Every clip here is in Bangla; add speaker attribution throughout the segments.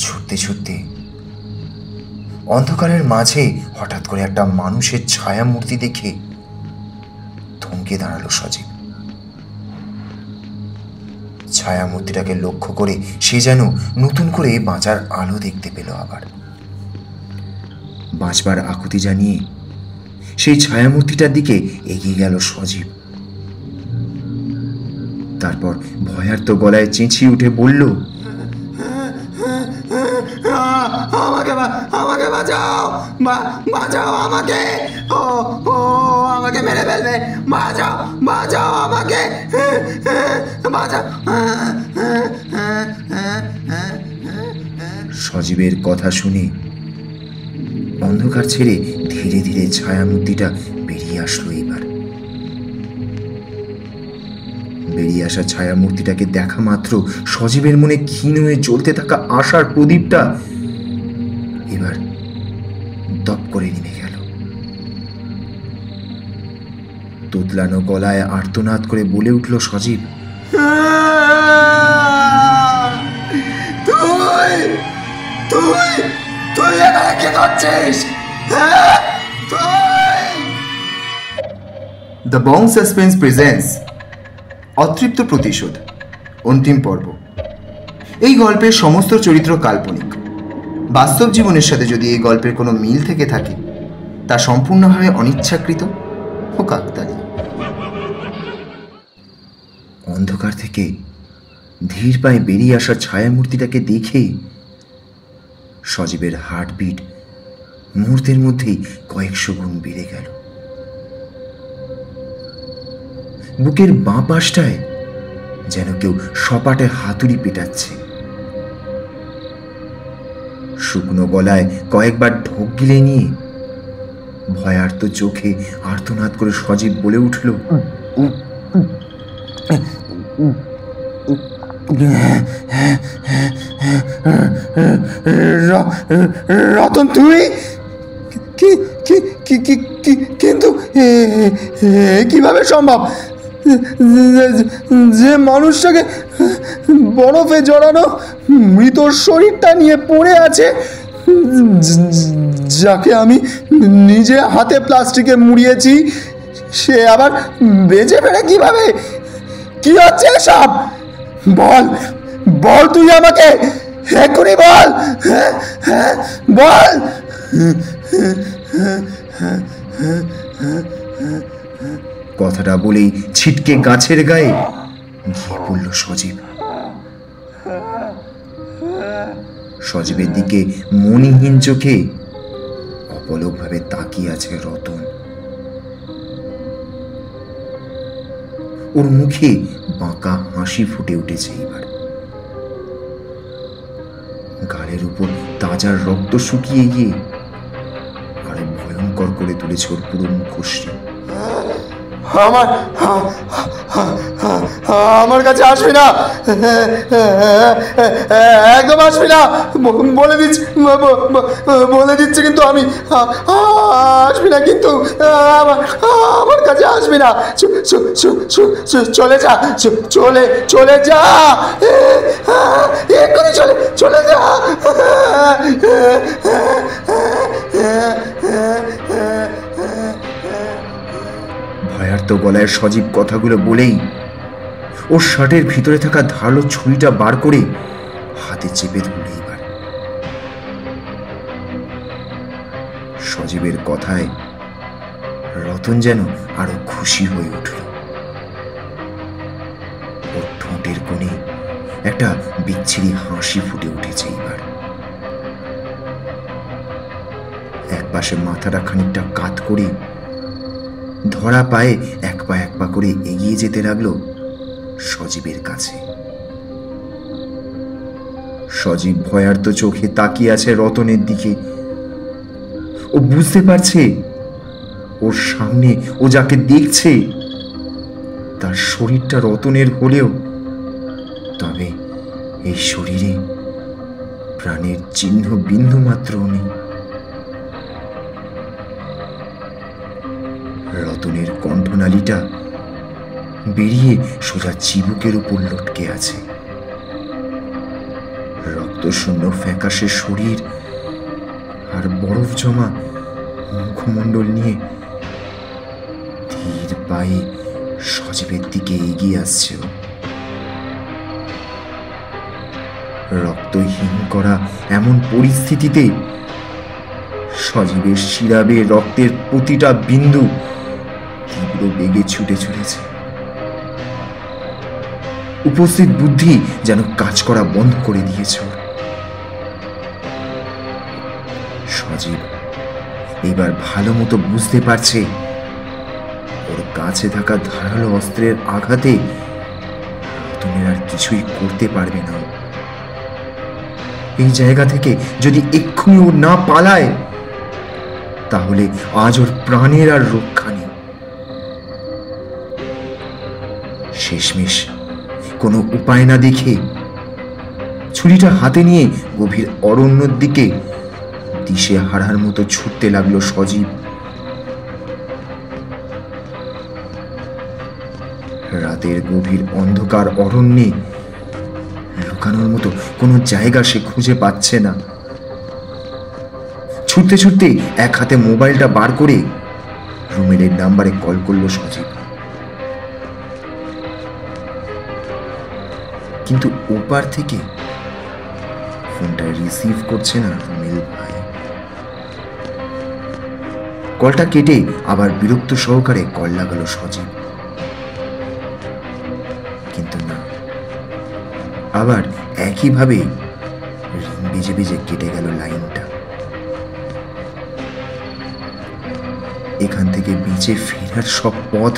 Speaker 1: ছুটতে ছুটতে অন্ধকারের মাঝে হঠাৎ করে একটা মানুষের ছায়া মূর্তি দেখে থমকে দাঁড়ালো সজীব। ছায়া মূর্তিটাকে লক্ষ্য করে সে যেন নতুন করে বাঁচার আলো দেখতে পেল। আবার বাঁচবার আকুতি জানিয়ে সেই ছায়ামূর্তিটার দিকে এগিয়ে গেল সজীব। তারপর ভয়ার্ত গলায় চেঁচিয়ে উঠে বলল,
Speaker 2: আমাকে আমাকে বাঁচাও, বাঁচাও আমাকে, ও ও আমাকে মেরে ফেলবে, বাঁচাও বাঁচাও আমাকে, বাঁচাও।
Speaker 1: সজীবের কথা শুনে অন্ধকার ছেড়ে ধীরে ধীরে ছায়ামূর্তিটা বেরিয়ে আসলো। এবার বেরিয়ে আসা ছায়ামূর্তিটাকে দেখা মাত্র সজীবের মনে ক্ষীণ হয়ে জ্বলতে থাকা আশার প্রদীপটা এবার দপ করে নেমে গেল। তোতলানো গলায় আর্তনাদ করে বলে উঠল সজীব,
Speaker 2: তুই তুই তুই এখানে কি করছিস?
Speaker 1: দ্য বং সাসপেন্স প্রেজেন্টস অতৃপ্ত প্রতিশোধ অন্তিম পর্ব। এই গল্পের সমস্ত চরিত্র কাল্পনিক। বাস্তব জীবনের সাথে যদি এই গল্পের কোনো মিল থেকে থাকে তা সম্পূর্ণভাবে অনিচ্ছাকৃত ও কাকতালীয়। অন্ধকার থেকে ধীর পায়ে বেরিয়ে আসা ছায়ামূর্তিটাকে দেখে সজীবের হার্টবিট মুহূর্তের মধ্যেই কয়েকশো গুণ বেড়ে গেল। বুকের বাঁ পাশটায় যেন কেউ সপাটে হাতুড়ি পেটাচ্ছে। শুকনো গলায় কয়েকবার ঢোক গিলে নিয়ে ভয়ার্ত চোখে আর্তনাদ করে সজীব বলে উঠল,
Speaker 2: রতন তুই? কিন্তু কিভাবে সম্ভব যে মানুষটাকে বরফে জড়ানো মৃত শরীরটা নিয়ে পড়ে আছে, যাকে আমি নিজে হাতে প্লাস্টিকে মুড়িয়েছি, সে আবার বেঁচে ফেরে কিভাবে? কি হচ্ছে সব? বল বল, তুই আমাকে এক্ষুনি বল, বল।
Speaker 1: কথাটা বলেই ছিটকে গাছের গায়ে গিয়ে পড়ল সজীব। সজীবের দিকে মণিহীন চোখে অপলকভাবে তাকিয়ে আছে রতন। ওর মুখে বাঁকা হাসি ফুটে উঠেছে। এবার গালের উপর তাজা রক্ত শুকিয়ে গিয়ে আরো ভয়ঙ্কর করে তুলেছে ওর পুরো মুখশ্রী।
Speaker 2: আমার কাছে আসবি না, একদম আসবি না, বলে দিচ্ছি কিন্তু আমি আসবি না, কিন্তু আমার কাছে আসবি না, চলে যা, চলে যা, এক্ষুনি চলে যা।
Speaker 1: ভয়ার্ত গলায় সজীব কথাগুলো বলেই ওর শার্টের ভিতরে থাকা ধারালো ছুরিটা বার করে হাতে চেপে ধরল। এবার সজীবের কথায় রতন যেন আরো খুশি হয়ে উঠল। ওর ঠোঁটের কোণে একটা বিচ্ছিরি হাসি ফুটে উঠেছে। এবার একপাশে মাথাটা খানিকটা কাত করে ধরা পায়ে এক পা করে এগিয়ে যেতে লাগলো সজীবের কাছে। সজীব ভয়ার্ত চোখে তাকিয়ে আছে রতনের দিকে। ও বুঝতে পারছে ওর সামনে ও যাকে দেখছে তার শরীরটা রতনের হলেও তবে এই শরীরে প্রাণের চিহ্ন বিন্দু মাত্র নেই। রতনের কণ্ঠনালীটা বেরিয়ে সোজা চিবুকের উপর লটকে আছে। রক্ত রক্তশূন্য ফ্যাকাশে শরীর আর বরফ জমা মুখমণ্ডল নিয়ে ধীর পায়ে সজীবের দিকে এগিয়ে আসছে। রক্তহীন করা এমন পরিস্থিতিতে সজীবের শিরাবে রক্তের প্রতিটা বিন্দু তীব্র বেগে ছুটে চলেছে। উপস্থিত বুদ্ধি যেন কাজ করা বন্ধ করে দিয়েছে। সজীব এবার ভালো মতো বুঝতে পারছে ওর কাছে থাকা ধারালো অস্ত্রের আঘাতে রতনের আর কিছুই করতে পারবে না। এই জায়গা থেকে যদি এক্ষুনি ও না পালায় তাহলে আজ ওর প্রাণের আর রক্ষা নেই। শেষমেশ কোনো উপায় না দেখে ছুরিটা হাতে নিয়ে গভীর অরণ্যের দিকে দিশে হারার মতো ছুটতে লাগলো সজীব। রাতের গভীর অন্ধকার অরণ্যে লুকানোর মতো কোনো জায়গা সে খুঁজে পাচ্ছে না। ছুটতে ছুটতে এক হাতে মোবাইলটা বার করে রুমেলের নাম্বারে কল করলো সজীব। কিন্তু ওপার থেকে ফোনটা রিসিভ করছে না রুমেল ভাই। কলটা কেটে আবার বিরক্ত সহকারে কল লাগালো সজীব, কিন্তু না, আবার একইভাবে রিং বেজে বেজে কেটে গেল লাইনটা। এখান থেকে বেঁচে ফেরার সব পথ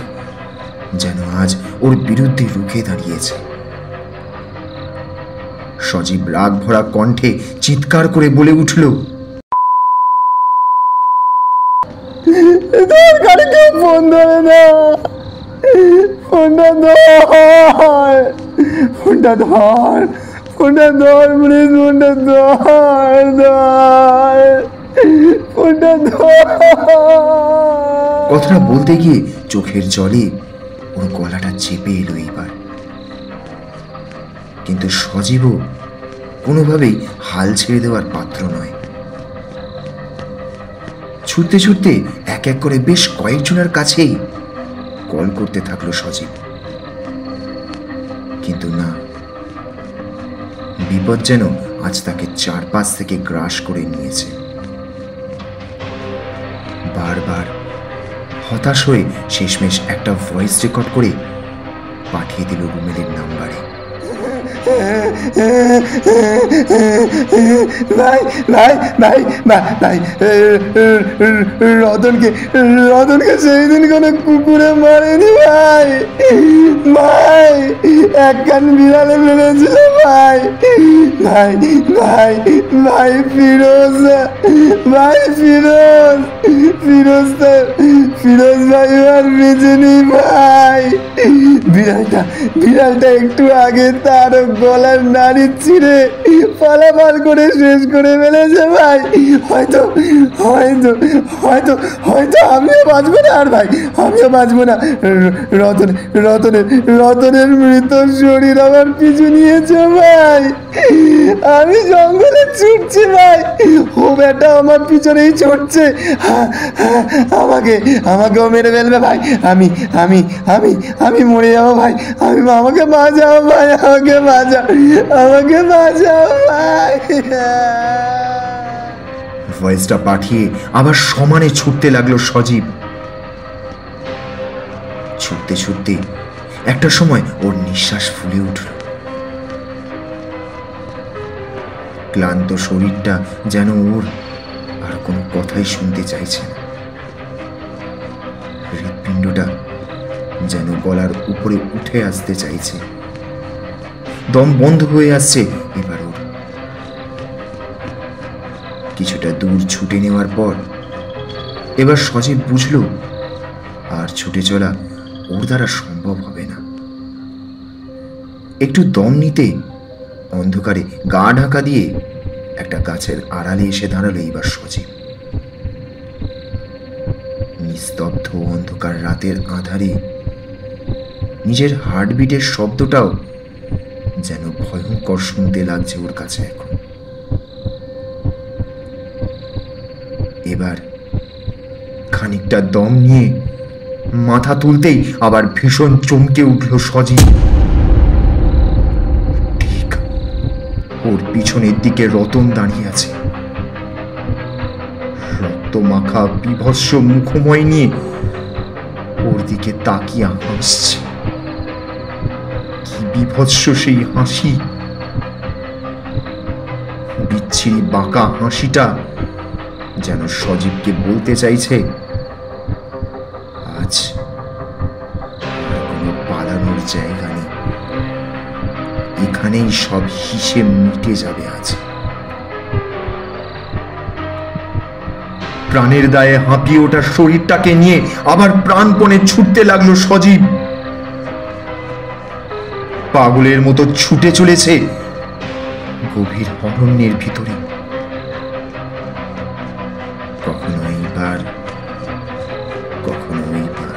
Speaker 1: যেন আজ ওর বিরুদ্ধে রুখে দাঁড়িয়েছে। সজীব রাগ ভরা কণ্ঠে চিৎকার করে বলে উঠল,
Speaker 2: ফোন ধরে না, ফোনটা ধর, ফোনটা ধর, ফোনটা ধর, প্লিজ ফোনটা ধর, ধর, ফোনটা ধর।
Speaker 1: কথাটা বলতে গিয়ে চোখের জলে ওর গলাটা চেপে এলো এইবার। কিন্তু সজীবও কোনোভাবেই হাল ছেড়ে দেওয়ার পাত্র নয়। ছুটতে ছুটতে এক এক করে বেশ কয়েকজনের কাছেই কল করতে থাকলো সজীব, কিন্তু না, বিপদ যেন আজ তাকে চারপাশ থেকে গ্রাস করে নিয়েছে। বারবার হতাশ হয়ে শেষমেশ একটা ভয়েস রেকর্ড করে পাঠিয়ে দিল রুমেলের নাম্বারে।
Speaker 2: নাই নাই নাই নাই, রতনকে সেই দিন কোনো কুকুরে মারেনি ভাই, ভাই এক কান বিড়ালে মেরেছিল ভাই, ভাই ভাই ভাই ফিরোজ, ভাই ফিরোজ, ফিরোজ ভাই আর বেঁচে নেই ভাই। বিড়ালটা একটু আগে তার গলার নাড়ি ছিঁড়ে পালাপাল করে শেষ করে ফেলেছে ভাই। হয়তো হয়তো হয়তো হয়তো আমিও বাঁচবো না, আর ভাই আমিও বাঁচবো না। রতনের মৃত শরীর আমার পিছু নিয়েছে ভাই। আমি জঙ্গলে ছুটছি ভাই, ও বেটা আমার পিছনেই ছুটছে, আমাকেও মেরে ফেলবে ভাই। আমি আমি আমি আমি মরে যাবো ভাই, আমাকে বাঁচাও ভাই, আমাকে বাঁচাও ভাই।
Speaker 1: ভয়েসটা পাঠিয়ে আবার সমানে ছুটতে লাগলো সজীব। ছুটতে ছুটতে একটা সময় ওর নিঃশ্বাস ফুলে উঠল। ক্লান্ত শরীরটা যেন ওর আর কোনো কথাই শুনতে চাইছে না। হৃৎপিণ্ডটা যেন গলার উপরে উঠে আসতে চাইছে, দম বন্ধ হয়ে আসছে এবার ওর। কিছুটা দূর ছুটে নেওয়ার পর এবার সজীব বুঝল আর ছুটে চলা ওর দ্বারা সম্ভব হবে না। একটু দম নিতে অন্ধকারে গা ঢাকা দিয়ে একটা গাছের আড়ালে এসে দাঁড়ালো এইবার সজীব। নিস্তব্ধ অন্ধকার রাতের আঁধারে নিজের হার্টবিটের শব্দটাও যেন ভয়ঙ্কর শুনতে লাগছে ওর কাছে এখন। এবার খানিকটা দম নিয়ে মাথা তুলতেই আবার ভীষণ চমকে উঠল সজীব। ঠিক ওর পিছনের দিকে রতন দাঁড়িয়ে আছে, রক্ত মাখা বিভৎস মুখময় নিয়ে ওর দিকে তাকিয়ে হাসছে। কি বিভৎস সেই হাসি! বিচ্ছিরি বাঁকা হাসিটা যেন সজীবকে বলতে চাইছে, আজ কোনো পালানোর জায়গা নেই, এখানেই সব হিসেব মিটে যাবে আজ। প্রাণের দায়ে হাঁপিয়ে ওঠা শরীরটাকে নিয়ে আবার প্রাণপণে ছুটতে লাগলো সজীব। পাগলের মতো ছুটে চলেছে গভীর অরণ্যের ভিতরে। কখনো এইবার, কখনো এইবার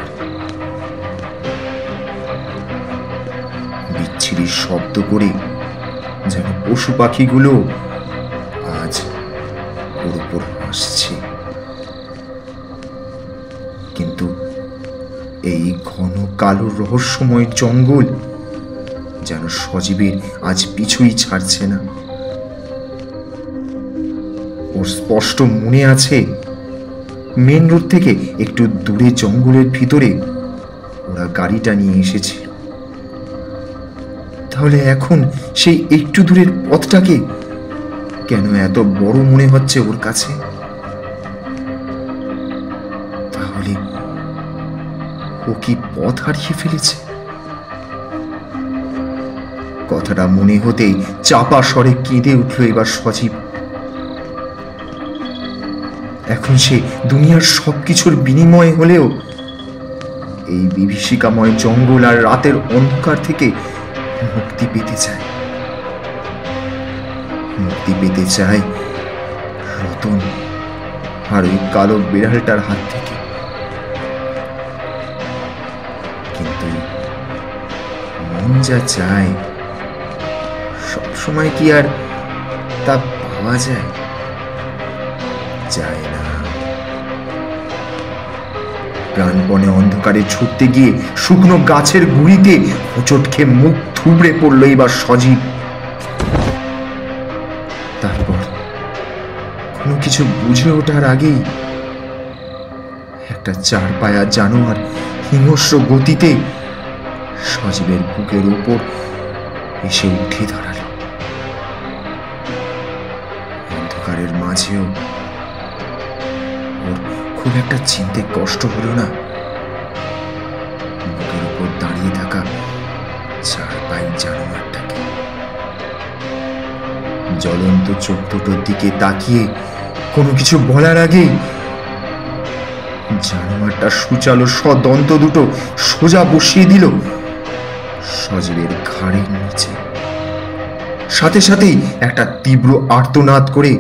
Speaker 1: বিচ্ছিরি শব্দ করে যেন পশু পাখিগুলো আজ ওর উপর হাসছে। কিন্তু এই ঘন কালো রহস্যময় জঙ্গল যেন সজীবের আজ পিছুই ছাড়ছে না। ওর স্পষ্ট মনে আছে, মেন রোড থেকে একটু দূরে জঙ্গলের ভিতরে ওরা গাড়িটা নিয়ে এসেছিল। তাহলে এখন সেই একটু দূরের পথটাকে কেন এত বড় মনে হচ্ছে ওর কাছে? তাহলে ও কি পথ হারিয়ে ফেলেছে? কথাটা মনে হতেই চাপা স্বরে কেঁদে উঠল এবার সজীব। এখন সে দুনিয়ার সবকিছুর বিনিময় হলেও এই বিভীষিকাময় জঙ্গল আর রাতের অন্ধকার থেকে মুক্তি পেতে চায়। মুক্তি পেতে চায় রতন আর ওই কালো বিড়ালটার হাত থেকে। কিন্তু মন যা চায় সবসময় কি আর তা পাওয়া যায়? যায় না। প্রাণপণে অন্ধকারে ছুটতে গিয়ে শুকনো গাছের গুঁড়িতে হোঁচট খেয়ে মুখ থুবড়ে পড়ল এবার সজীব। তারপর কোনো কিছু বুঝে ওঠার আগেই একটা চারপায়া জানোয়ার হিংস্র গতিতে সজীবের বুকের উপর এসে উঠে দাঁড়ালো। অন্ধকারের মাঝেও ওর খুব একটা চিনতে কষ্ট হলো না বুকের উপর দাঁড়িয়ে থাকা চারপায়া জানোয়ারটাকে। জ্বলন্ত চোখ দুটোর দিকে তাকিয়ে কোনো কিছু বলার আগে জানোয়ারটা সুচালো সদন্ত দুটো সোজা বসিয়ে দিল সজীবের ঘাড়ের নিচে। সাথে সাথেই একটা তীব্র আর্তনাদ করে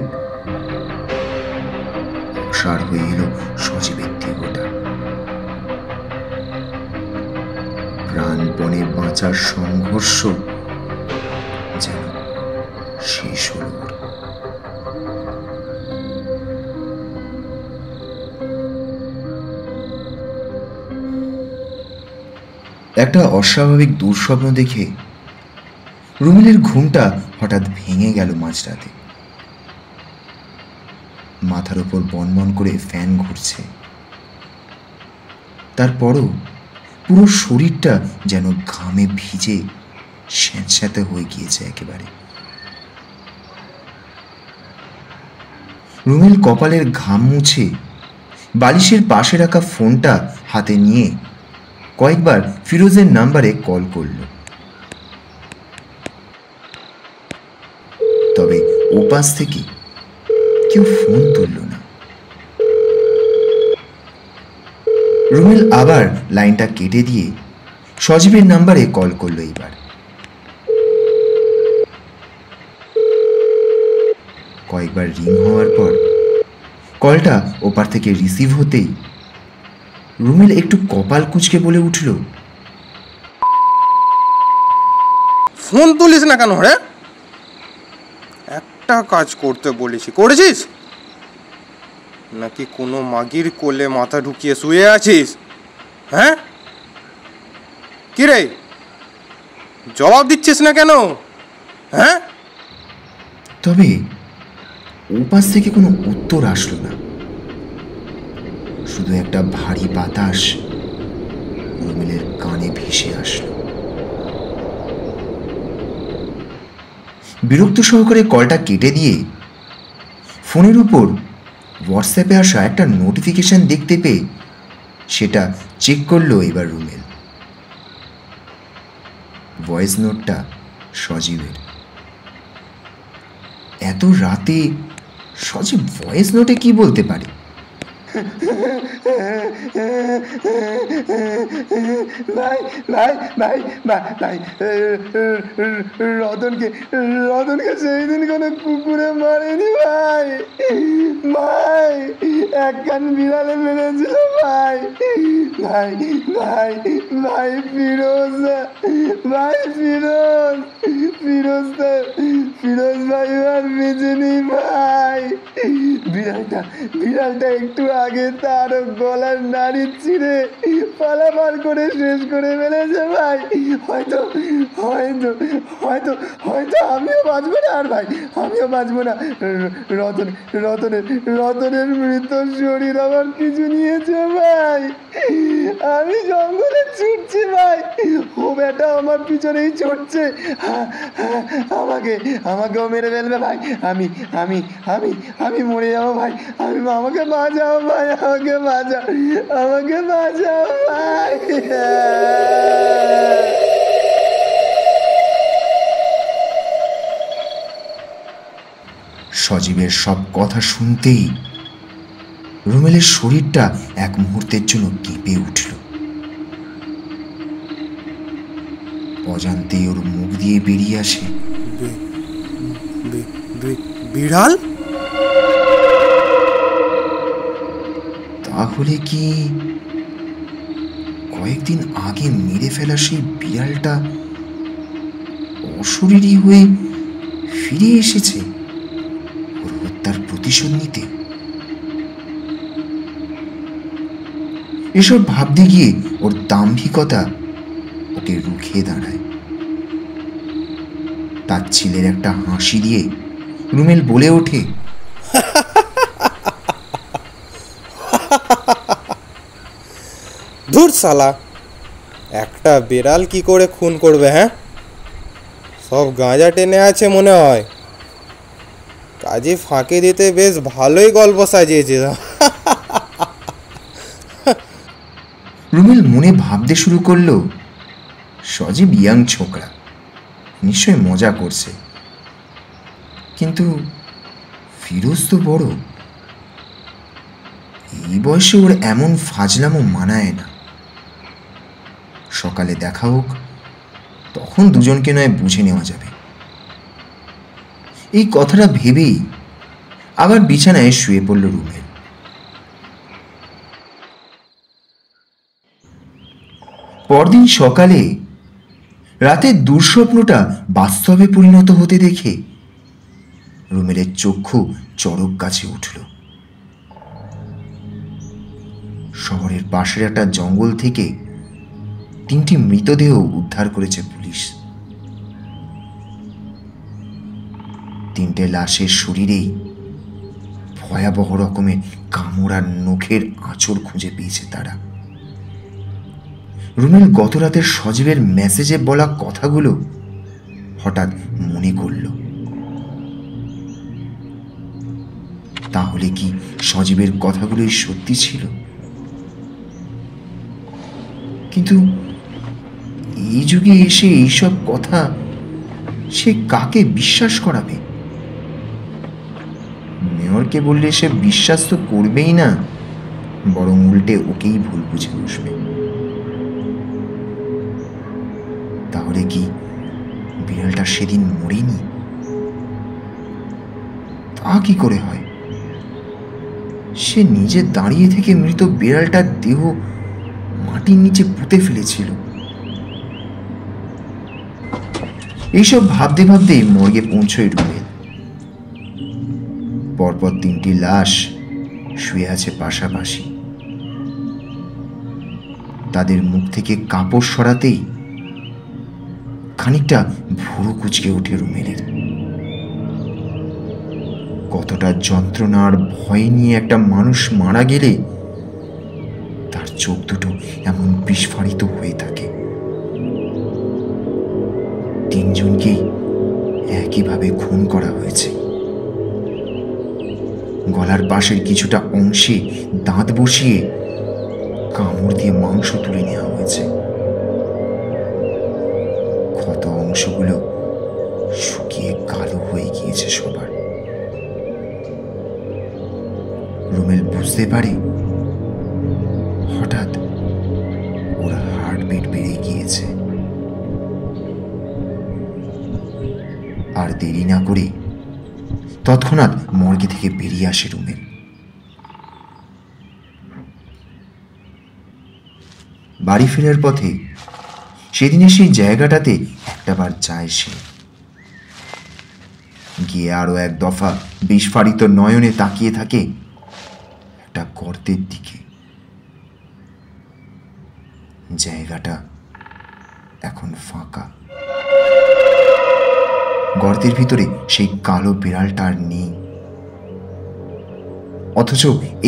Speaker 1: অসাড় হয়ে এলো সজীবের দেহটা। প্রাণপণে বাঁচার সংঘর্ষ যেন শেষ হল। একটা অস্বাভাবিক দুঃস্বপ্ন দেখে রুমিলের ঘুমটা হঠাৎ ভেঙে গেল মাঝরাতে। মাথার উপর বনবন করে ফ্যান ঘুরছে, তারপরও পুরো শরীরটা যেন ঘামে ভিজে স্যাঁতস্যাঁতে হয়ে গিয়েছে একেবারে। রুমিল কপালের ঘাম মুছে বালিশের পাশে রাখা ফোনটা হাতে নিয়ে কয়েকবার ফিরোজের নাম্বারে কল করল। তবে ওপাশ থেকে কেউ ফোন তুলল না। রুমিল আবার লাইনটা কেটে দিয়ে সজীবের নাম্বারে কল করলো। এবার কয়েকবার রিং হওয়ার পর কলটা ওপার থেকে রিসিভ হতেই রুমিল একটু কপাল কুঁচকে বলে উঠল,
Speaker 3: ফোন তুলিস না কেন রে? একটা কাজ করতে বলেছি, করেছিস? নাকি কোনো মাগির কোলে মাথা ঢুকিয়ে শুয়ে আছিস? হ্যাঁ, কি রে, জবাব দিচ্ছিস না কেন? হ্যাঁ,
Speaker 1: তবে ওপাশ থেকে কোনো উত্তর আসলো না। শুধু একটা ভারী বাতাস রুমেলের কানে ভেসে আসলো। বিরক্ত সহকারে কলটা কেটে দিয়ে ফোনের উপর হোয়াটসঅ্যাপে আসা একটা নোটিফিকেশন দেখতে পেয়ে সেটা চেক করলো এবার রুমেল। ভয়েস নোটটা সজীবের। এত রাতে সজীব ভয়েস নোটে কি বলতে পারে?
Speaker 2: ভাই ভাই ভাই ভাই রতনকে সেই দিন কোনো কুকুরে মারেনি ভাই। ভাই একখান বিড়ালে মেরেছিল ভাই। ভাই ভাই ভাই ফিরোজ ভাই ফিরোজ ভাই আর বেঁচে নেই ভাই। বিড়ালটা একটু আগে তার গলার নাড়ি ছিঁড়ে পালাপাল করে শেষ করে ফেলেছে ভাই। হয়তো হয়তো হয়তো হয়তো আমিও বাঁচবো না আর ভাই, আমিও বাঁচবো না। রতনের মৃত শরীর আমার পিছু নিয়েছে ভাই। আমি জঙ্গলে ছুটছি ভাই, ও বেটা আমার পিছনেই ছুটছে। আমাকেও মেরে ফেলবে ভাই। আমি আমি আমি আমি মরে যাবো ভাই। আমাকে বাঁচাও ভাই, আমাকে বাঁচাও ভাই।
Speaker 1: সজীবের সব কথা শুনতেই রুমেলের শরীরটা এক মুহূর্তের জন্য কেঁপে উঠল। অজান্তেই ওর মুখ দিয়ে বেরিয়ে আসে,
Speaker 3: বিড়াল?
Speaker 1: তাহলে কি কয়েকদিন আগে মেরে ফেলা সেই বিড়ালটা অশরীরী হয়ে ফিরে এসেছে ওর হত্যার প্রতিশোধ নিতে? এসব ভাবতে গিয়ে ওর দাম্ভিকতা ওকে রুখে দাঁড়ায়। তার ছেলের একটা হাসি দিয়ে রুমেল বলে ওঠে,
Speaker 3: ধুর শালা, একটা বিড়াল কি করে খুন করবে? হ্যাঁ, সব গাঁজা টেনে আছে মনে হয়। কাজে ফাঁকি দিতে বেশ ভালোই গল্প সাজিয়েছে।
Speaker 1: রুমেল মনে ভাবতে শুরু করলো, সজীব ইয়াং ছোকরা, নিশ্চয় মজা করছে, কিন্তু ফিরোজ তো বড়। এই বয়সে ওর এমন ফাজলামো মানায় না। সকালে দেখা হোক, তখন দুজনকে নয় বুঝে নেওয়া যাবে। এই কথাটা ভেবেই আবার বিছানায় শুয়ে পড়ল রুমেল। পরদিন সকালে রাতের দুঃস্বপ্নটা বাস্তবে পরিণত হতে দেখে রুমেলের চক্ষু চড়ক গাছে উঠল। শহরের পাশের একটা জঙ্গল থেকে 3টি মৃতদেহ উদ্ধার করেছে পুলিশ। 3টে লাশের শরীরেই ভয়াবহ রকমের কামড় আর নখের আঁচড় খুঁজে পেয়েছে তারা। রুমেল গত রাতের সজীবের মেসেজে বলা কথাগুলো হঠাৎ মনে করল। তাহলে কি সজীবের কথাগুলোই সত্যি ছিল? কিন্তু এই যুগে এসে এইসব কথা সে কাকে বিশ্বাস করাবে? মেয়রকে বললে সে বিশ্বাস তো করবেই না, বরং উল্টে ওকেই ভুল বুঝে বসবে। তাহলে কি বিড়ালটা সেদিন মরেনি? তা কি করে হয়? সে নিজে দাঁড়িয়ে থেকে মৃত বিড়ালটার দেহ মাটির নিচে পুঁতে ফেলেছিল। এইসব ভাবতে ভাবতেই মর্গে পৌঁছয় রুমেল। পরপর 3টি লাশ শুয়ে আছে পাশাপাশি। তাদের মুখ থেকে কাপড় সরাতেই খানিকটা ভুরু কুচকে ওঠে রুমেলের। কতটা যন্ত্রণার ভয় নিয়ে একটা মানুষ মারা গেলে তার চোখ দুটো এমন বিস্ফারিত হয়ে থাকে। তিনজনকেই একইভাবে খুন করা হয়েছে। গলার পাশের কিছুটা অংশে দাঁত বসিয়ে কামড় দিয়ে মাংস তুলে নেওয়া হয়েছে। ক্ষত অংশগুলো শুকিয়ে কালো হয়ে গিয়েছে সবার। রুমেল বুঝতে পারে হঠাৎ ওর হার্টবিট বেড়ে গিয়েছে। আর দেরি না করে তৎক্ষণাৎ মর্গে থেকে বেরিয়ে আসে রুমেল। বাড়ি ফেরার পথে সেদিনের সেই জায়গাটাতে একটাবার যায় সে। গিয়ে আরো এক দফা বিস্ফারিত নয়নে তাকিয়ে থাকে একটা গর্তের দিকে। জায়গাটা এখন ফাঁকা। গর্তের ভিতরে সেই কালো বিড়ালটা আর নেই। অথচ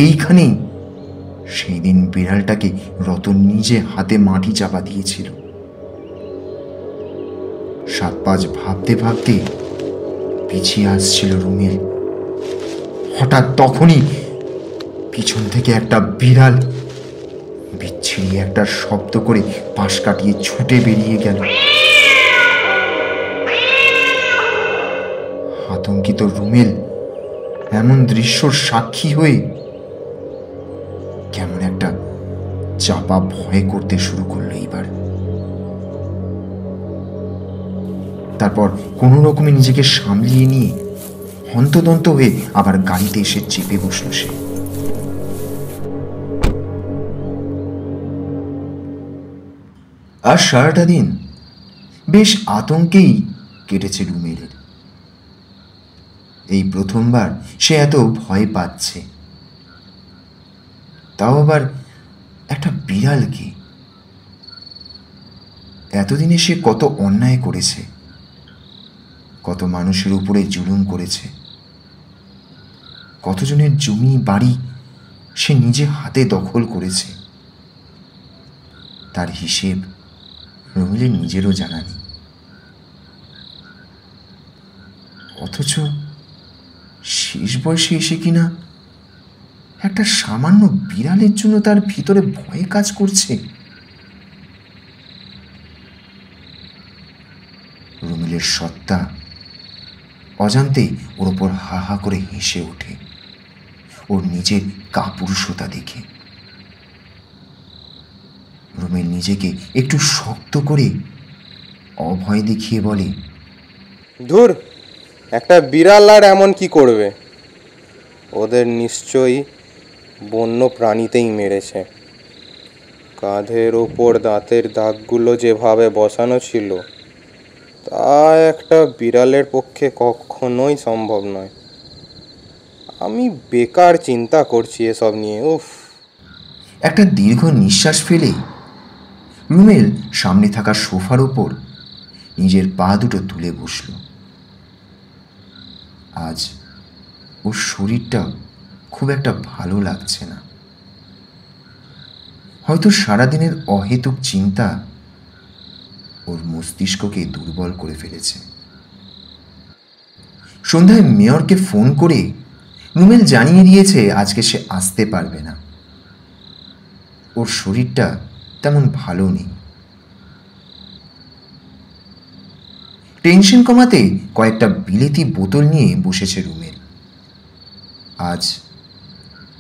Speaker 1: এইখানেই সেই দিন বিড়ালটাকে রতন নিজে হাতে মাটি চাপা দিয়েছিল। 7-5 ভাবতে ভাবতে পিছিয়ে আসছিল রুমেল। হঠাৎ তখনই পিছন থেকে একটা বিড়াল বিচ্ছিরি একটা শব্দ করে পাশ কাটিয়ে ছুটে বেরিয়ে গেল। আতঙ্কিত রুমেল এমন দৃশ্যর সাক্ষী হয়ে কেমন একটা চাপা ভয় করতে শুরু করলো এইবার। তারপর কোনো রকমে নিজেকে সামলিয়ে নিয়ে হন্তদন্ত হয়ে আবার গাড়িতে এসে চেপে বসল সে। আর সারাটা দিন বেশ আতঙ্কেই কেটেছে রুমেলের। এই প্রথমবার সে এত ভয় পাচ্ছে, তাও আবার একটা বিড়ালকে। এতদিনে সে কত অন্যায় করেছে, কত মানুষের উপরে জুলুম করেছে, কতজনের জমি বাড়ি সে নিজে হাতে দখল করেছে। তার হিসেব রুমেলের নিজেরও জানা নেই। অথচ শেষ বয়সে এসে কিনা একটা সামান্য বিড়ালের জন্য তার ভিতরে ভয় কাজ করছে। রুমেলের সত্তা অজান্তেই ওর ওপর হা হা করে হেসে ওঠে ওর নিজের কাপুরুষতা দেখে। রুমেল নিজেকে একটু শক্ত করে অভয় দেখিয়ে বলে,
Speaker 3: ধুর, একটা বিড়াল আর এমন কি করবে? ওদের নিশ্চয়ই বন্য প্রাণীতেই মেরেছে। কাঁধের ওপর দাঁতের দাগগুলো যেভাবে বসানো ছিল তা একটা বিড়ালের পক্ষে কখনোই সম্ভব নয়। আমি বেকার চিন্তা করছি এসব নিয়ে। উফ।
Speaker 1: একটা দীর্ঘ নিঃশ্বাস ফেলে রুমেল সামনে থাকা সোফার ওপর নিজের পা দুটো তুলে বসল। আজ ওর শরীরটা খুব একটা ভালো লাগছে না। হয়তো সারাদিনের অহেতুক চিন্তা ওর মস্তিষ্ককে দুর্বল করে ফেলেছে। সন্ধ্যায় মেয়রকে ফোন করে রুমেল জানিয়ে দিয়েছে আজকে সে আসতে পারবে না। ওর শরীরটা তেমন ভালো নেই। টেনশন কমাতে কয়েকটা বিলেতি বোতল নিয়ে বসেছে রুমেল। আজ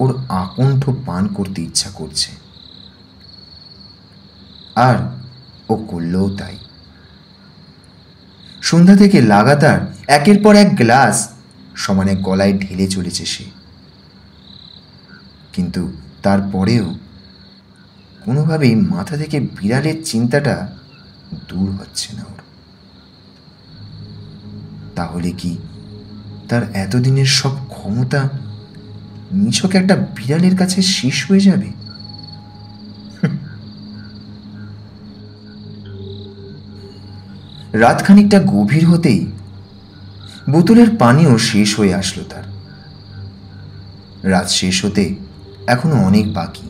Speaker 1: ওর আকণ্ঠ পান করতে ইচ্ছা করছে, আর ও করলেও তাই। সন্ধ্যা থেকে লাগাতার একের পর এক গ্লাস সমানে গলায় ঢেলে চলেছে সে। কিন্তু তারপরেও কোনোভাবেই মাথা থেকে বিড়ালের চিন্তাটা দূর হচ্ছে না ওর। তাহলে কি তার এতদিনের সব ক্ষমতা নিছক একটা বিড়ালের কাছে শেষ হয়ে যাবে? রাত খানিকটা গভীর হতেই বোতলের পানিও শেষ হয়ে আসলো তার। রাত শেষ হতে এখনো অনেক বাকি।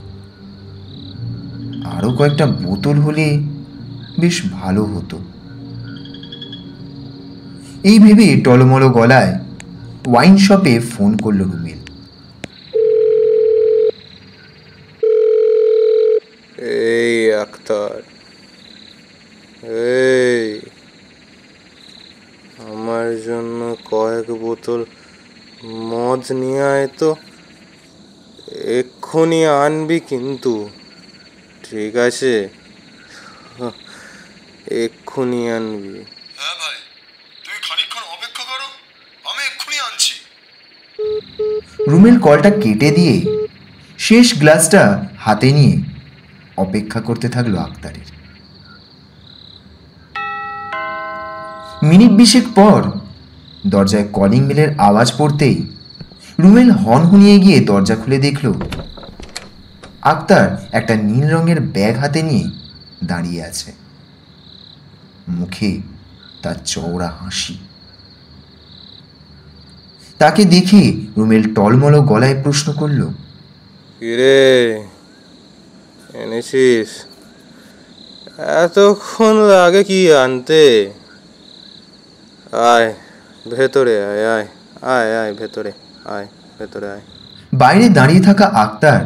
Speaker 1: আরো কয়েকটা বোতল হলে বেশ ভালো হতো। এই ভেবে টলমলো গলায় ওয়াইন শপে ফোন করলো রুমেল।
Speaker 3: এই আক্তার, এই আমার জন্য কয়েক বোতল মদ নিয়ে আয় তো। এক্ষুনি আনবি কিন্তু, ঠিক আছে? এক্ষুনি আনবি।
Speaker 2: হ্যাঁ ভাই, তুমি খানিকক্ষণ অপেক্ষা করো, আমি এক্ষুনি আনছি।
Speaker 1: রুমেল কলটা কেটে দিয়ে শেষ গ্লাসটা হাতে নিয়ে অপেক্ষা করতে থাকলো আক্তারের। মিনিট 20 পর দরজায় কলিং বেলের আওয়াজ পড়তেই রুমেল হনহনিয়ে গিয়ে দরজা খুলে দেখল আক্তার একটা নীল রঙের ব্যাগ হাতে নিয়ে দাঁড়িয়ে আছে। মুখে তার চওড়া হাসি। তাকে দেখে রুমেল টলমলো গলায় প্রশ্ন করল,
Speaker 3: কিরে, এনেছিস? এতক্ষণ লাগে কি আনতে? আয় ভেতরে আয়, আয় আয় আয় ভেতরে আয়, ভেতরে আয়।
Speaker 1: বাইরে দাঁড়িয়ে থাকা আক্তার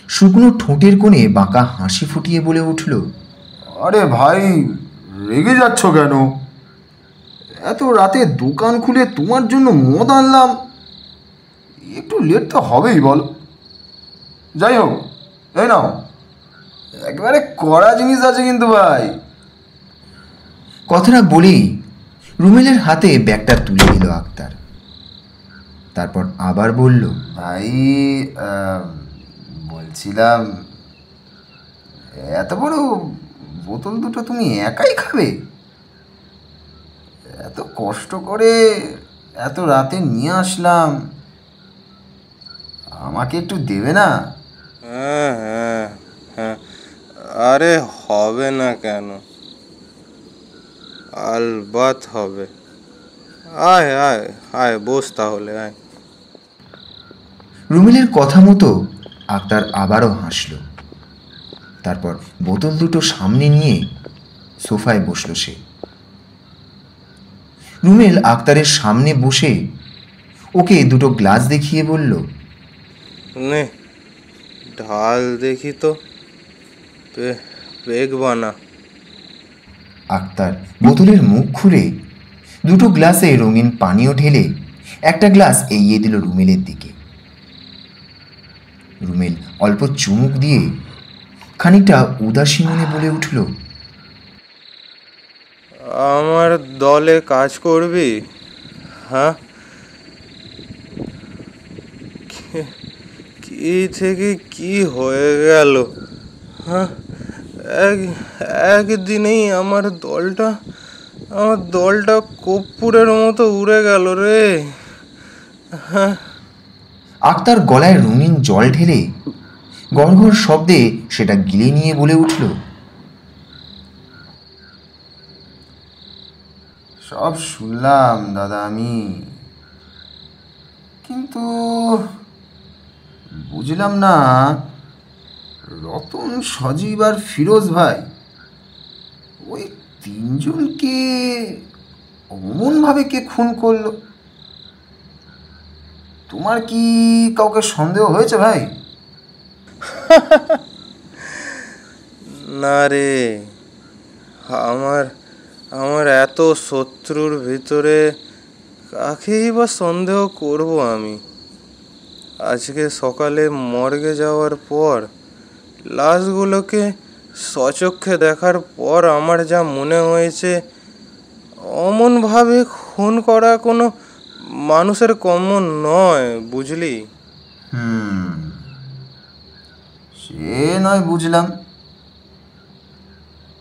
Speaker 1: শুকনো ঠোঁটের কোণে বাঁকা হাসি ফুটিয়ে বলে উঠল,
Speaker 2: আরে ভাই, রেগে যাচ্ছ কেন? এত রাতে দোকান খুলে তোমার জন্য মদ আনলাম, একটু লেট তো হবেই বল। যাই হোক, এই নাও, একেবারে কড়া জিনিস আছে কিন্তু ভাই।
Speaker 1: কথাটা বলেই রুমেলের হাতে ব্যাগটা তুলে দিল আক্তার। তারপর আবার বলল,
Speaker 2: ভাই, বলছিলাম, এত বড় বোতল দুটো তুমি একাই খাবে? এত কষ্ট করে এত রাতে নিয়ে আসলাম, আমাকে একটু দেবে না?
Speaker 3: হ্যাঁ হ্যাঁ হ্যাঁ, আরে হবে না কেন, আলবাত হবে। আয় আয় আয়, বস তাহলে, আয়।
Speaker 1: রুমেলের কথা মতো আক্তার আবারও হাসল। তারপর বোতল দুটো সামনে নিয়ে সোফায় বসল সে। রুমেল আক্তারের সামনে বসে ওকে দুটো গ্লাস দেখিয়ে বলল,
Speaker 3: নে ঢাল দেখি তো, পেগ বানা।
Speaker 1: আক্তার বোতলের মুখ খুলে দুটো গ্লাসে রঙিন পানীয় ঢেলে একটা গ্লাস এগিয়ে দিল রুমেলের দিকে। রুমেল অল্প চুমুক দিয়ে খানিকটা উদাসী মনে বলে উঠল,
Speaker 3: আমার দলে কাজ করবি? হ্যাঁ, কি থেকে কি হয়ে গেল? হ্যাঁ, একদিনেই আমার দলটা কর্পূরের মতো উড়ে গেল রে। হ্যাঁ।
Speaker 1: আক্তার গলায় রঙিন জল ঢেলে গড়গড় শব্দে সেটা গিলে নিয়ে বলে উঠল,
Speaker 2: সব শুনলাম দাদা আমি, কিন্তু বুঝলাম না, রতন, সজীব আর ফিরোজ ভাই, ওই তিনজনকে অমনভাবে কে খুন করলো? তোমার কি কাউকে সন্দেহ হয়েছে ভাই?
Speaker 3: না রে, আমার এত শত্রুর ভিতরে কাকেই বা সন্দেহ করব আমি? আজকে সকালে মর্গে যাওয়ার পর, লাশগুলোকে সচক্ষে দেখার পর আমার যা মনে হয়েছে, অমনভাবে খুন করা কোনো মানুষের কমন নয়, বুঝলি?
Speaker 2: সে নয় বুঝলাম,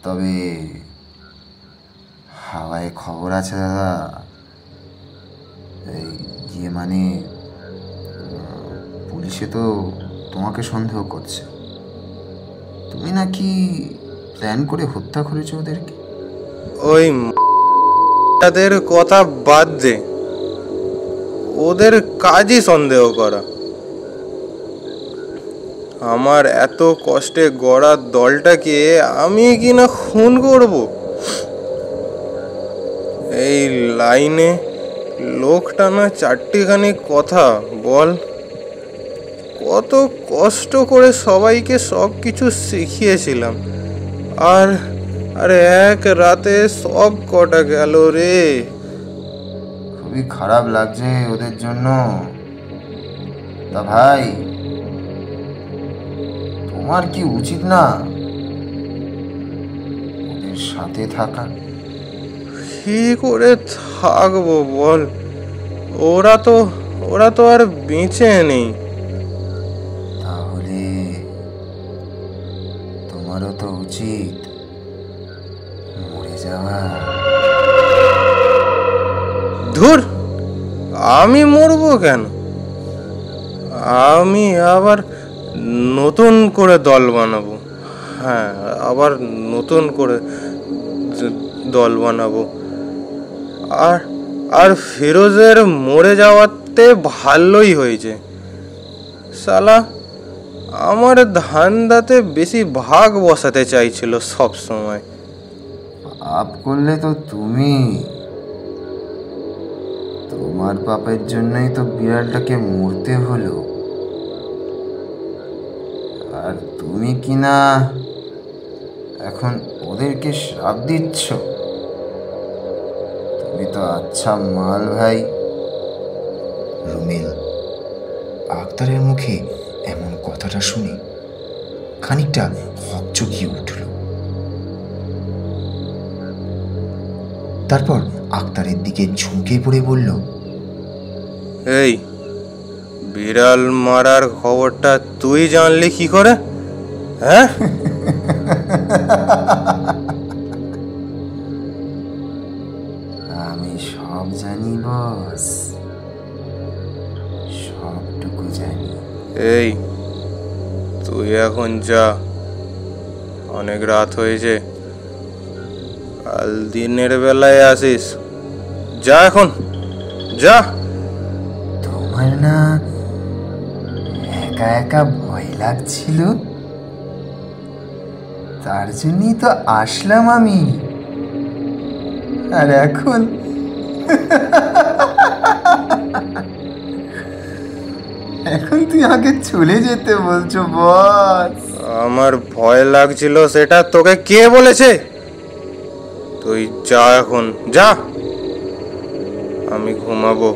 Speaker 2: তবে হাওয়ায় খবর আছে দাদা, এই যে মানে
Speaker 1: পুলিশে তো তোমাকে সন্দেহ করছে, তুমি নাকি প্ল্যান করে হত্যা করেছো ওদেরকে।
Speaker 3: ওই তাদের কথা বাদ দে, ওদের কাজই সন্দেহ করা। আমার এত কষ্টে গড়া দলটাকে আমি কিনা খুন করব? এই লাইনে লোক টানা চারটিখানি কথা বল, কত কষ্ট করে সবাইকে সব কিছু শিখিয়েছিলাম, আর আরে এক রাতে সব কটা গেল রে।
Speaker 1: খুবই খারাপ লাগছে ওদের জন্য। তা ভাই, তোমার কি উচিত না ওদের সাথে থাকা?
Speaker 3: কি করে থাকবো বল, ওরা তো আর বেঁচে নেই।
Speaker 1: তাহলে তোমারও তো উচিত মরে যাওয়া।
Speaker 3: ধুর, আমি মরবো কেন? আমি আবার নতুন করে দল বানাবো। হ্যাঁ, আবার নতুন করে দল বানাবো। আর ফিরোজের মরে যাওয়াতে ভালোই হয়েছে। শালা আমার ধান্দাতে বেশি ভাগ বসাতে চাইছিল সব সময়।
Speaker 1: পাপ করলে তো তুমি, তোমার পাপের জন্যই তো বিড়ালটাকে মরতে হলো। আর তুমি কিনা এখন ওদেরকে শ্রাপ দিচ্ছ। তুমি তো আচ্ছা মাল ভাই। রুমেল আক্তারের মুখে এমন কথাটা শুনে খানিকটা হকচকিয়ে উঠল। তারপর আক্তারের দিকে ঝুঁকে পড়ে বলল,
Speaker 3: এই বিড়াল মারার খবরটা তুই জানলি কি করে? হ্যাঁ,
Speaker 1: আমি সব জানি বস, সবটুকু জানি।
Speaker 3: এই তুই এখন যা, অনেক রাত হয়েছে, কাল দিনের বেলায় আসিস। যা এখন, যা।
Speaker 1: তোমার না একা একা ভয় লাগছিল, তার জন্যই তো আসলাম আমি। আর এখন এখন তুই আমাকে চলে যেতে বলছো বস?
Speaker 3: আমার ভয় লাগছিল সেটা তোকে কে বলেছে? তুই যা এখন, যা। আমি ঘুমাবো।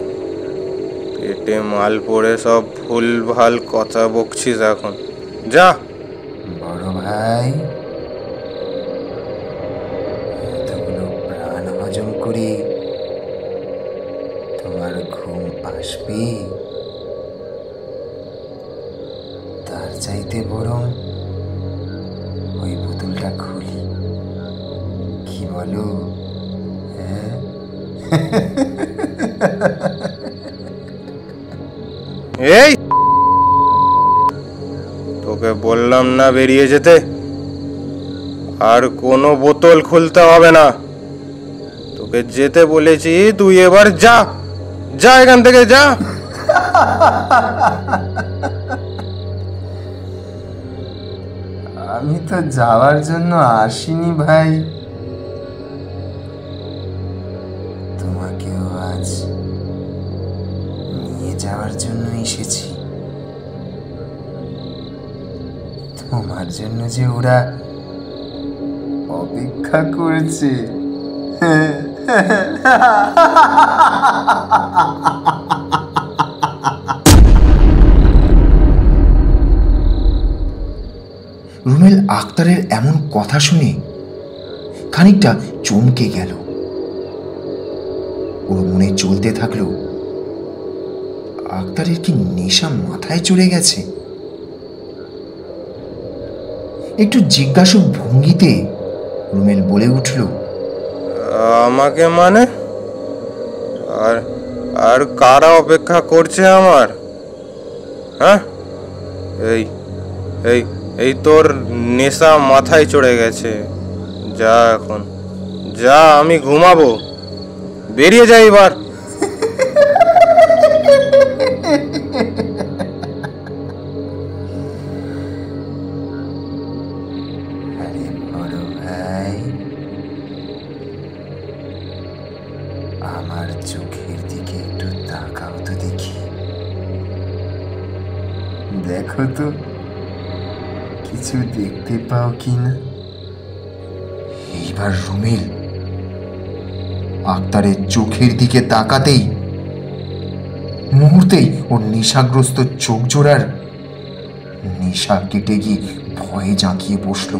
Speaker 3: পেটে মাল পড়ে সব ভুলভাল কথা বকছিস এখন, যা।
Speaker 1: বড় ভাই, এতগুলো প্রাণ হজম করে তোমার ঘুম আসবে? তার চাইতে বরং ওই বোতলটা খুলি, কি বলো? হ্যাঁ,
Speaker 3: এই তোকে বললাম না বেরিয়ে যেতে? আর কোনো বোতল খুলতে হবে না। তোকে যেতে বলেছি, তুই এবার যা, যা এখান থেকে, যা।
Speaker 1: আমি তো যাওয়ার জন্য আসিনি ভাই, তোমাকেও আজ নিয়ে যাওয়ার জন্য এসেছি। তোমার জন্য যে ওরা অপেক্ষা করছে। রুমেল আক্তারের এমন কথা শুনে খানিকটা চমকে গেল। ওর মনে চলতে থাকলো, আক্তারের কি নেশা মাথায় চড়ে গেছে? একটু জিজ্ঞাসু ভঙ্গিতে রুমেল বলে উঠল,
Speaker 3: আমাকে মানে? আর আর কারা অপেক্ষা করছে আমার? হ্যাঁ, এই এই এই তোর নেশা মাথায় চড়ে গেছে। যা এখন যা, আমি ঘুমাবো। বেরিয়ে যাই এবার।
Speaker 2: আরে বড় ভাই, আমার চোখের দিকে একটু তাকাও তো দেখি। দেখো তো কিছু দেখতে পাও কি না।
Speaker 1: এইবার রুমিল আক্তারের চোখের দিকে তাকাতেই মুহূর্তেই ওর নেশাগ্রস্ত চোখ জোড়ার নেশা কেটে গিয়ে ভয়ে জাঁকিয়ে বসল।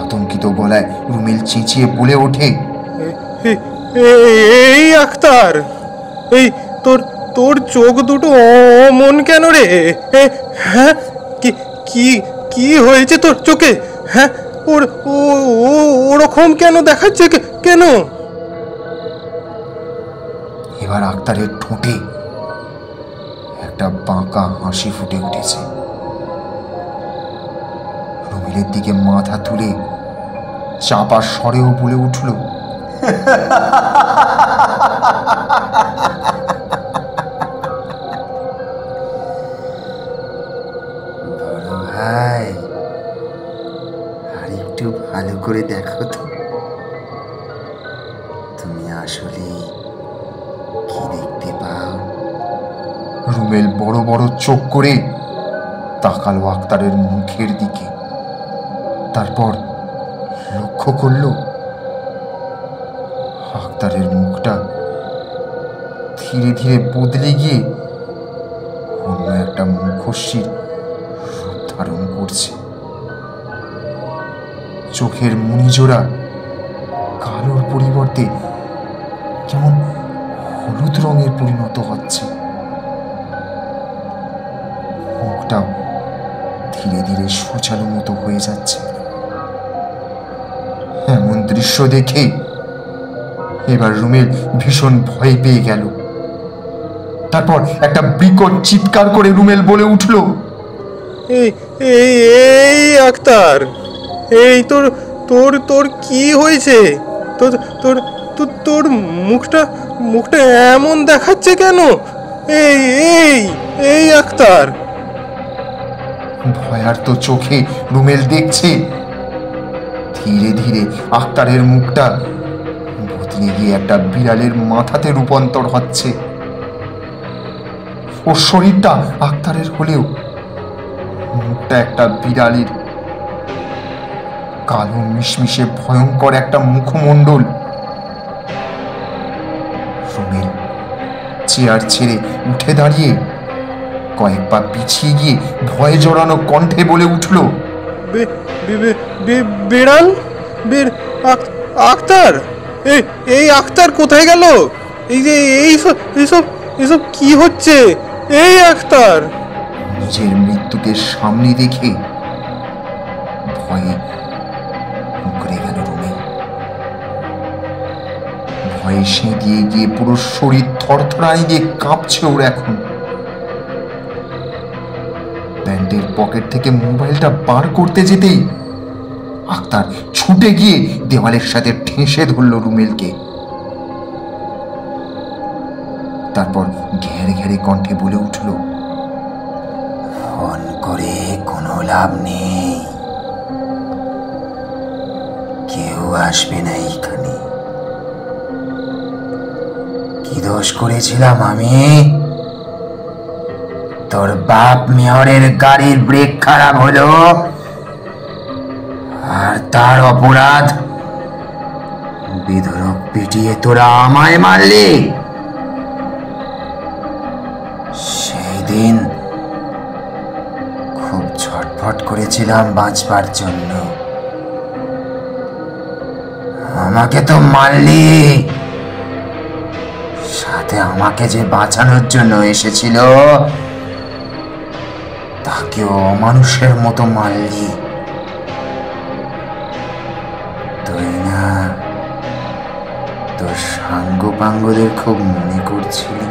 Speaker 1: আতঙ্কিত গলায় রুমিল চেঁচিয়ে বলে ওঠে,
Speaker 3: এই আক্তার, এই তোর তোর চোখ দুটো অমন কেন রে? হ্যাঁ, কি কি কি হয়েছে তোর চোখে? হ্যাঁ, ওর ওরকম কেন দেখাচ্ছে কেন?
Speaker 1: এবার আক্তারের ঠোঁটে একটা বাঁকা হাসি ফুটে উঠেছে। রুমিলের দিকে মাথা তুলে চাপা স্বরেও বলে উঠল,
Speaker 2: বড় ভাই, আর একটু ভালো করে দেখো তো, তুমি আসলে কি দেখতে পাও।
Speaker 1: রুমেল বড় বড় চোখ করে তাকালো আক্তারের মুখের দিকে। তারপর লক্ষ্য করল আক্তারের মুখটা ধীরে ধীরে বদলে গিয়ে অন্য একটা মুখশ্রীর রূপ ধারণ করছে। চোখের মণিজোড়া কালোর পরিবর্তে কেমন হলুদ রঙের পরিণত হচ্ছে। মুখটাও ধীরে ধীরে সুচালু মতো হয়ে যাচ্ছে। এমন দৃশ্য দেখে এবার রুমেল ভীষণ ভয় পেয়ে গেল। তারপর একটা বিকট চিৎকার করে রুমেল বলে উঠল,
Speaker 3: এই এই এই আক্তার, এই তোর তোর তোর কি হয়েছে? তোর তোর তোর তোর মুখটা মুখটা এমন দেখাচ্ছে কেন? এই এই এই আক্তার।
Speaker 1: ভয়ার্ত চোখে রুমেল দেখছে ধীরে ধীরে আক্তারের মুখটা বদলে গিয়ে একটা বিড়ালের মাথাতে রূপান্তর হচ্ছে। ওর শরীরটা আক্তারের হলেও মুখটা একটা বিড়ালের। কালো মিশমিশে ভয়ঙ্কর একটা মুখমণ্ডল। রুমেল চেয়ার ছেড়ে উঠে দাঁড়িয়ে কয়েক পা পিছিয়ে গিয়ে ভয়ে জড়ানো কণ্ঠে বলে উঠল,
Speaker 3: বিড়াল? আক্তার? এই আক্তার কোথায় গেল? এই যে এইসব এসব এসব কি হচ্ছে? এই আক্তার!
Speaker 1: নিজের মৃত্যুকে সামনে দেখে ভয়ে উকড়ে গেল রুমেল। ভয়ে সেঁধিয়ে গিয়ে পুরো শরীর থরথরানি দিয়ে কাঁপছে ওর এখন। প্যান্টের পকেট থেকে মোবাইলটা বার করতে যেতেই আক্তার ছুটে গিয়ে দেওয়ালের সাথে ঠেসে ধরল রুমেলকে। তারপর ঘেরে ঘেরে কণ্ঠে বলে উঠল,
Speaker 2: ফোন করে কোনো লাভ নেই, কেউ আসবে না এইখানে। কি দোষ করেছিলাম আমি? তোর বাপ মেয়রের গাড়ির ব্রেক খারাপ হলো আর তার অপরাধ বিধরক পিটিয়ে তোরা আমায় মারলি। সেই দিন খুব ছটফট করেছিলাম বাঁচবার জন্য। আমাকে তো মারলি, সাথে আমাকে যে বাঁচানোর জন্য এসেছিল তাকেও অমানুষের মতো মারলি। তুই না তোর সাঙ্গ পাঙ্গদের খুব মনে করছিলি,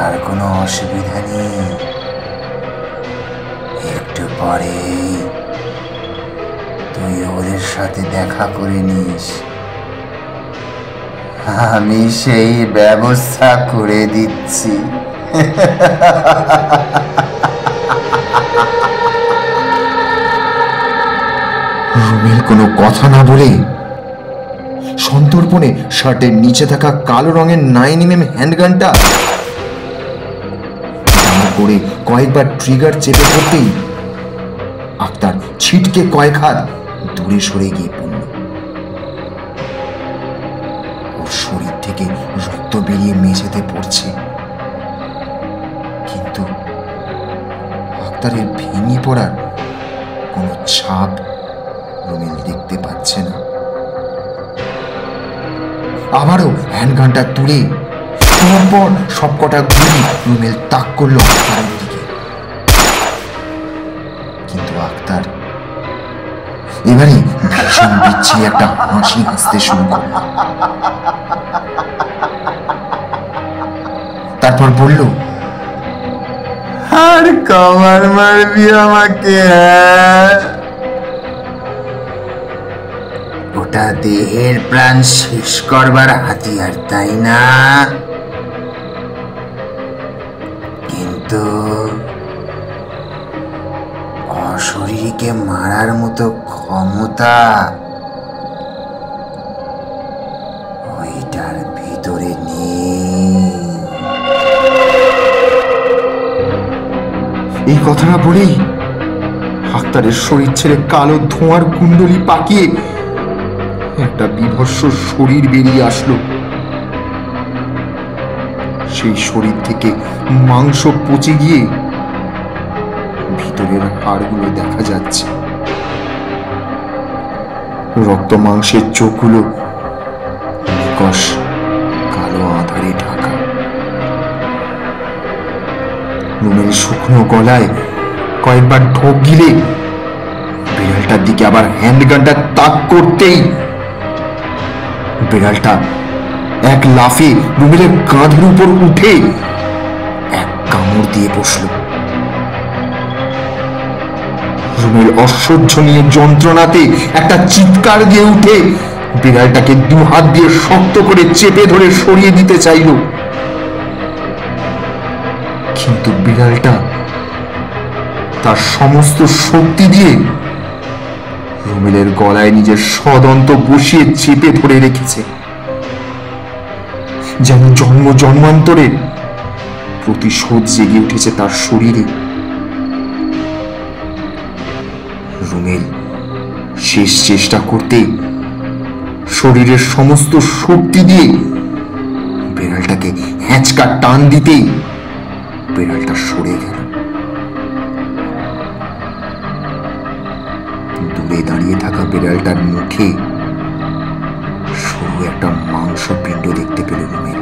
Speaker 1: আর কোনো অসুবিধা নেই, একটু পরে তুই ওদের সাথে দেখা করে নিস, আমি সেই ব্যবস্থা করে দিচ্ছি। রুমিল কোনো কথা না বলে সন্তর্পণে শার্টের নিচে থাকা কালো রঙের 9mm হ্যান্ডগানটা করে কয়েকবার ট্রিগার চেপে ধরতেই আক্তার ছিটকে কয়েক হাত দূরে সরে গিয়ে পড়ল। ওর শরীর থেকে রক্ত বেরিয়ে মেঝেতে পড়ছে, কিন্তু আক্তারের ভেঙে পড়ার কোনো ছাপ রুমিল দেখতে পাচ্ছে না। আবারও হ্যান্ডগানটা তুলে পর সবকটা গুলি রুমিল তাক করলো আক্তারের দিকে, কিন্তু আক্তার এবারে ভীষণ বিচ্ছিরি একটা হাসি হাসতে শুরু করল। তারপর বলল, আর কবার মারবি আমাকে? ওটা দেহের প্রাণ শেষ করবার হাতিয়ার, তাই না? কিন্তু অশরীরীকে মারার মতো ক্ষমতা ওইটার ভিতরে নেই। এই কথাটা বলেই আক্তারের শরীর ছেড়ে কালো ধোঁয়ার কুণ্ডলি পাকিয়ে একটা বিভৎস শরীর বেরিয়ে আসলো। সেই শরীর থেকে মাংস পচে গিয়ে ভিতরের হাড়গুলো দেখা যাচ্ছে, রক্ত মাংসের চোখগুলো নিকষ কালো আধারে ঢাকা। রুমের শুকনো গলায় কয়েকবার ঢোক গিলে বিড়ালটার দিকে আবার হ্যান্ডগানটা তাক করতেই বিড়ালটা এক লাফে রুমেলের কাঁধের উপর উঠে এক কামড় দিয়ে বসল। রুমেল অসহ্যনীয় যন্ত্রণাতে একটা চিৎকার দিয়ে উঠে বিড়ালটাকে দু হাত দিয়ে শক্ত করে চেপে ধরে সরিয়ে দিতে চাইল, কিন্তু বিড়ালটা তার সমস্ত শক্তি দিয়ে রুমেলের গলায় নিজের সদন্ত বসিয়ে চেপে ধরে রেখেছে, যেন জন্ম জন্মান্তরে প্রতিশোধ জেগে উঠেছে তার শরীরে। রুমেল শেষ চেষ্টা করতে শরীরের সমস্ত শক্তি দিয়ে বিড়ালটাকে হ্যাঁচকা টান দিতেই বিড়ালটা সরে গেল। দূরে দাঁড়িয়ে থাকা বিড়ালটার মুখে সরু একটা মাংস পিণ্ড দেখতে পেল রুমেল।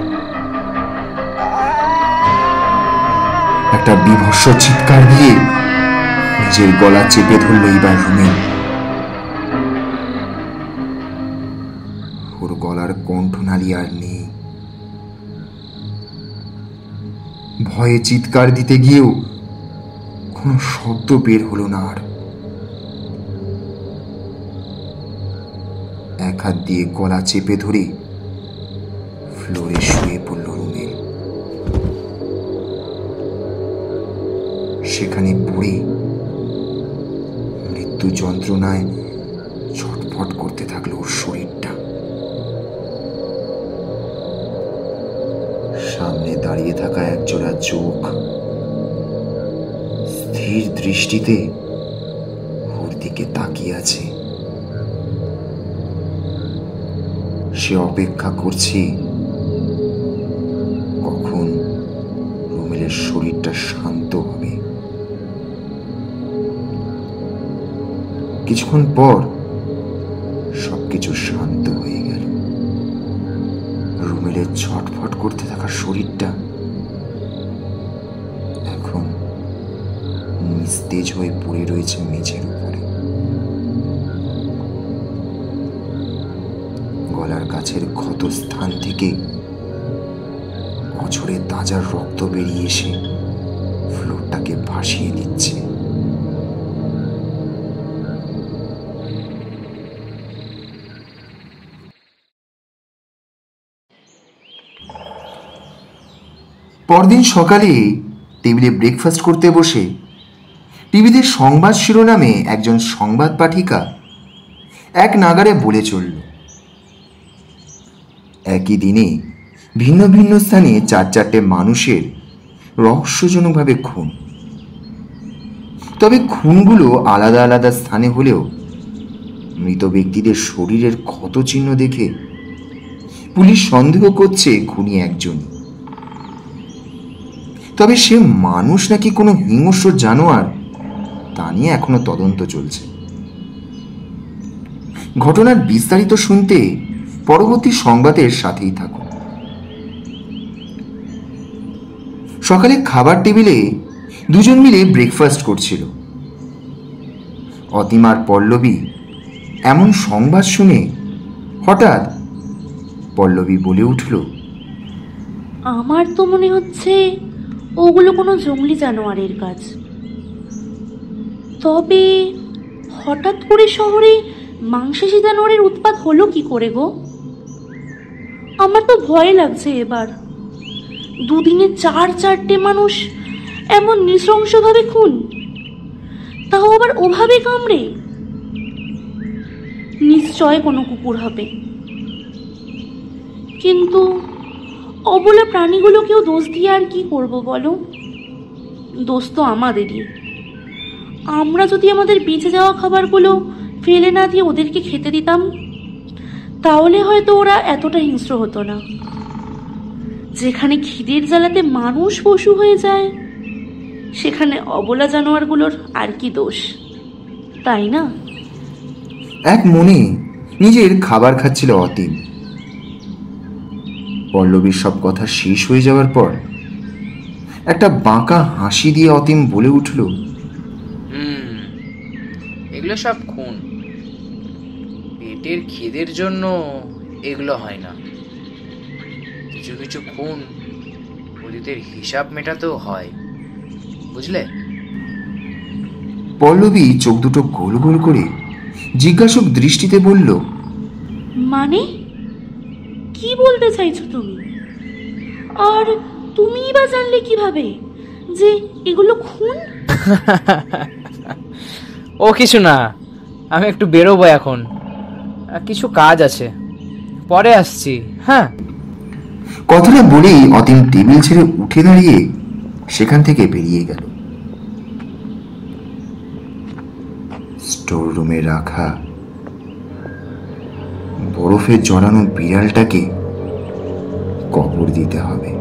Speaker 1: একটা বিভৎস চিৎকার দিয়ে নিজের গলা চেপে ধরল এবার রুমেল। ওর গলার কণ্ঠনালী আর নেই। ভয়ে চিৎকার দিতে গিয়েও কোনো শব্দ বের হলো না আর। এক হাত দিয়ে গলা চেপে ধরে ফ্লোরে শুয়ে পড়ল রুমেল। সেখানে পড়ে মৃত্যু যন্ত্রণায় ছটফট করতে থাকলো ওর শরীরটা। সামনে দাঁড়িয়ে থাকা একজোড়া চোখ স্থির দৃষ্টিতে ওর দিকে তাকিয়ে আছে। সে অপেক্ষা করছে কখন রুমেলের শরীরটা শান্ত হবে। কিছুক্ষণ পর সবকিছু শান্ত হয়ে গেল। রুমেলের ছটফট করতে থাকা শরীরটা এখন নিস্তেজ হয়ে পড়ে রয়েছে মেঝের উপরে। গলার কাছের ক্ষত স্থান থেকে বছরের তাজা রক্ত বেরিয়ে এসে ফ্লোরটাকে ভাসিয়ে দিচ্ছে। পরদিন সকালে টেবিলে ব্রেকফাস্ট করতে বসে টিভিতে সংবাদ শিরোনামে একজন সংবাদ পাঠিকা এক নাগারে বলে চলল, একই দিনে ভিন্ন ভিন্ন স্থানে 4-4টে মানুষের রহস্যজনকভাবে খুন। তবে খুনগুলো আলাদা আলাদা স্থানে হলেও মৃত ব্যক্তিদের শরীরের ক্ষতচিহ্ন দেখে পুলিশ সন্দেহ করছে খুনি একজনই। তবে সে মানুষ নাকি কোনো হিংস্র জানোয়ার তা নিয়ে এখনো তদন্ত চলছে। ঘটনার বিস্তারিত শুনতে পরবর্তী সংবাদের সাথেই থাকুন। সকালে খাবার টেবিলে দুজন মিলে ব্রেকফাস্ট করছিল। অতীম আর পল্লবী এমন সংবাদ শুনে হঠাৎ পল্লবী বলে উঠল,
Speaker 4: আমার তো মনে হচ্ছে ওগুলো কোনো জঙ্গলি জানোয়ারের কাজ। তবে হঠাৎ করে শহরে মাংসাশী জানোয়ারের উৎপাত হলো কি করে গো? আমার তো ভয় লাগছে এবার। দুদিনে 4-4টে মানুষ এমন নৃশংসভাবে খুন, তাও আবার ওভাবে কামড়ে। নিশ্চয় কোনো কুকুর হবে, কিন্তু অবলা প্রাণীগুলোকেও দোষ দিয়ে আর কি করব বলো? দোষ তো আমাদেরই। আমরা যদি আমাদের বেঁচে যাওয়া খাবারগুলো ফেলে না দিয়ে ওদেরকে খেতে দিতাম, তাহলে হয়তো ওরা এতটা হিংস্র হতো না। যেখানে খিদের জ্বালাতে মানুষ পশু হয়ে যায়, সেখানে অবলা জানোয়ারগুলোর আর কি দোষ, তাই না?
Speaker 1: এক মনে নিজের খাবার খাচ্ছিল অতীম। পল্লবীর সব কথা শেষ হয়ে যাওয়ার পর একটা বাঁকা হাসি দিয়ে অতীম বলে উঠল,
Speaker 5: এগুলো সব খুন। পেটের খিদের জন্য এগুলো হয় না। কিছু কিছু খুন অতীতের হিসাব মেটাতেও হয়, বুঝলে?
Speaker 1: পল্লবী চোখ দুটো গোল গোল করে জিজ্ঞাসক দৃষ্টিতে বলল,
Speaker 4: মানে কি বলতে চাইছো তুমি? আর তুমি বা জানলে কিভাবে যে এগুলো খুন?
Speaker 5: ও কিছু না, আমি একটু বেরোবো এখন, কিছু কাজ আছে, পরে আসছি। হ্যাঁ।
Speaker 1: কথাটা বলেই অতীম টেবিল ছেড়ে উঠে দাঁড়িয়ে সেখান থেকে বেরিয়ে গেল। স্টোর রুমে রাখা বরফে জড়ানো বিড়ালটাকে কবর দিতে হবে।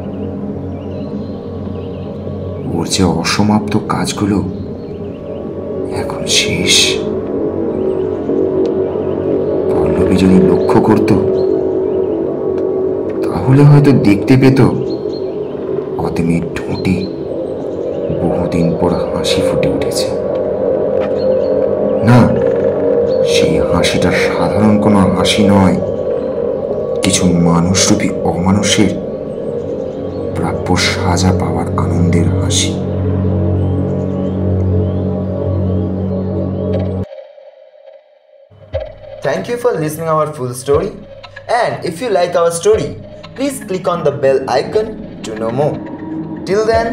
Speaker 1: ওর যে অসমাপ্ত কাজগুলো এখন শেষ। পল্লবী যদি লক্ষ্য করত, তাহলে হয়তো দেখতে পেত অতীমের ঠোঁটে বহুদিন পর হাসি ফুটে উঠেছে। না, সেই হাসিটা সাধারণ কোনো হাসি নয়, কিছু মানুষরূপী অমানুষের প্রাপ্য সাজা পাওয়ার আনন্দের হাসি।
Speaker 6: Thank you for listening our full story, and if you like our story, please click on the bell icon to know more. Till then,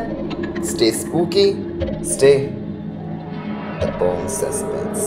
Speaker 6: stay spooky, stay upon suspense.